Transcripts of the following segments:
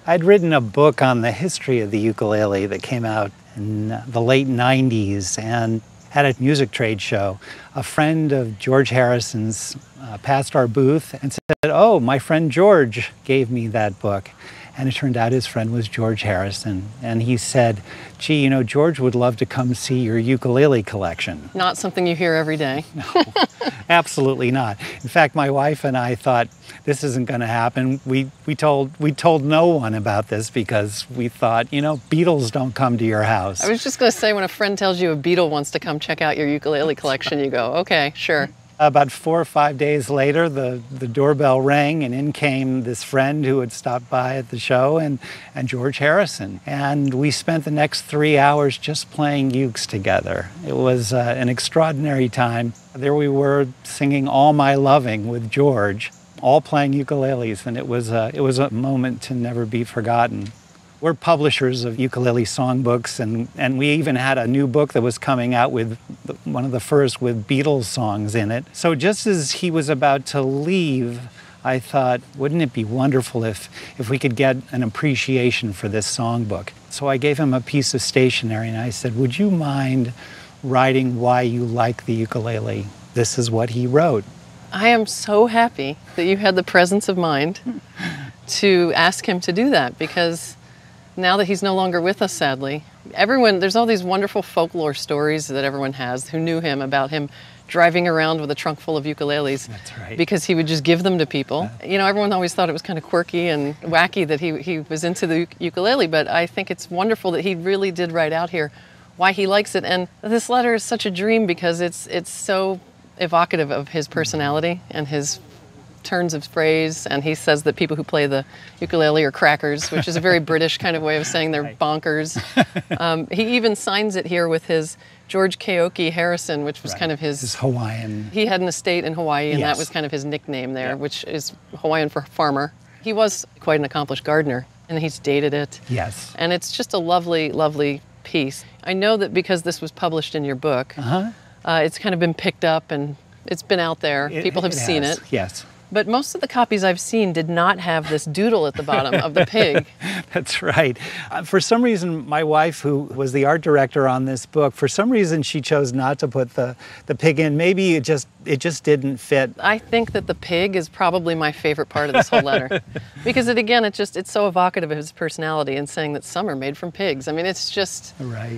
I'd written a book on the history of the ukulele that came out in the late 90s and at a music trade show. A friend of George Harrison's passed our booth and said, "Oh, my friend George gave me that book." And it turned out his friend was George Harrison. And he said, "Gee, you know, George would love to come see your ukulele collection." Not something you hear every day. No, absolutely not. In fact, my wife and I thought, this isn't going to happen. We told no one about this because we thought, you know, Beatles don't come to your house. I was just going to say, when a friend tells you a Beatle wants to come check out your ukulele collection, you go, okay, sure. About 4 or 5 days later, the doorbell rang, and in came this friend who had stopped by at the show, and George Harrison. And we spent the next 3 hours just playing ukes together. It was an extraordinary time. There we were singing All My Loving with George, all playing ukuleles, and it was a moment to never be forgotten. We're publishers of ukulele songbooks, and we even had a new book that was coming out with one of the first with Beatles songs in it. So just as he was about to leave, I thought, wouldn't it be wonderful if we could get an appreciation for this songbook? So I gave him a piece of stationery and I said, "Would you mind writing why you like the ukulele?" This is what he wrote. I am so happy that you had the presence of mind to ask him to do that, because now that he's no longer with us, sadly, there's all these wonderful folklore stories that everyone has who knew him, about him driving around with a trunk full of ukuleles. That's right. Because he would just give them to people. You know, everyone always thought it was kind of quirky and wacky that he was into the ukulele, but I think it's wonderful that he really did write out here why he likes it. And this letter is such a dream because it's so evocative of his personality and his turns of phrase, and he says that people who play the ukulele are crackers, which is a very British kind of way of saying they're bonkers. He even signs it here with his George Keoki Harrison, which was kind of his Hawaiian. He had an estate in Hawaii, and Yes. that was kind of his nickname there, which is Hawaiian for farmer. He was quite an accomplished gardener, and he's dated it. Yes. And it's just a lovely, lovely piece. I know that because this was published in your book, it's kind of been picked up and it's been out there. People have seen it. Yes. But most of the copies I've seen did not have this doodle at the bottom of the pig. That's right. For some reason, my wife, who was the art director on this book, for some reason she chose not to put the pig in. Maybe it just didn't fit. I think that the pig is probably my favorite part of this whole letter. Because it's so evocative of his personality, and saying that some are made from pigs. I mean, it's just,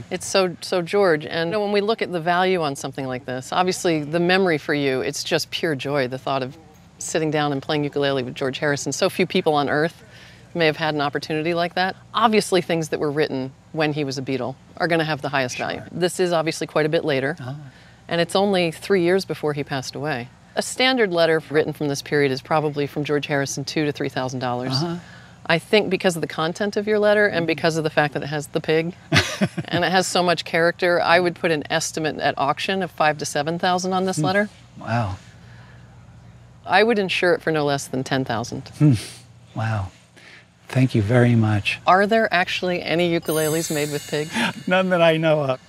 it's so George. And when we look at the value on something like this, obviously the memory for you, it's just pure joy, the thought of sitting down and playing ukulele with George Harrison. So few people on earth may have had an opportunity like that. Obviously, things that were written when he was a Beatle are going to have the highest value. This is obviously quite a bit later, and it's only 3 years before he passed away. A standard letter written from this period is probably from George Harrison $2,000 to $3,000. I think because of the content of your letter and because of the fact that it has the pig and it has so much character, I would put an estimate at auction of $5,000 to $7,000 on this letter. Wow. I would insure it for no less than $10,000. Wow. Thank you very much. Are there actually any ukuleles made with pigs? None that I know of.